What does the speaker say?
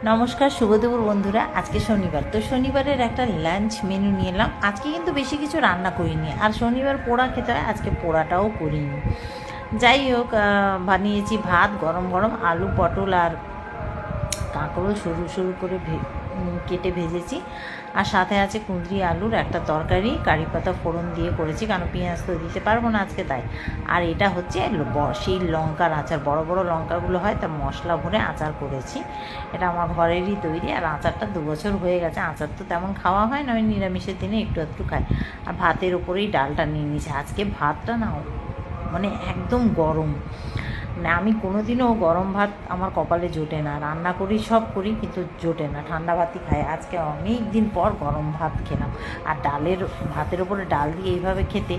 নমস্কার শুভ দুপুর বন্ধুরা। আজকে শনিবার, তো শনিবারের একটা লাঞ্চ মেনু নিয়ে এলাম। আজকে কিন্তু বেশি কিছু রান্না করিনি, আর শনিবার পোড়া খেতে হয়, আজকে পোড়াটাও করিনি। যাই হোক, বানিয়েছি ভাত, গরম গরম আলু পটল আর কাঁকরোল সরু সরু করে কেটে ভেজেছি, আর সাথে আছে কুঁদরি আলুর একটা তরকারি, কারি পাতা ফোড়ন দিয়ে করেছি, কারণ পেঁয়াজ তো দিতে পারবো না আজকে তাই। আর এটা হচ্ছে সেই লঙ্কার আচার, বড় বড় লঙ্কাগুলো হয়, তা মশলা ভরে আচার করেছি। এটা আমার ঘরেরই তৈরি, আর আচারটা 2 বছর হয়ে গেছে। আচার তো তেমন খাওয়া হয় না, ওই নিরামিষের দিনে একটু একটু খাই। আর ভাতের ওপরেই ডালটা নিয়ে নিয়েছি। আজকে ভাতটা না মানে একদম গরম, মানে আমি কোনোদিনও গরম ভাত আমার কপালে জোটে না, রান্না করি সব করি কিন্তু জোটে না, ঠান্ডা ভাতই খাই। আজকে অনেক দিন পর গরম ভাত খেলাম, আর ভাতের ওপরে ডাল দিয়ে এইভাবে খেতে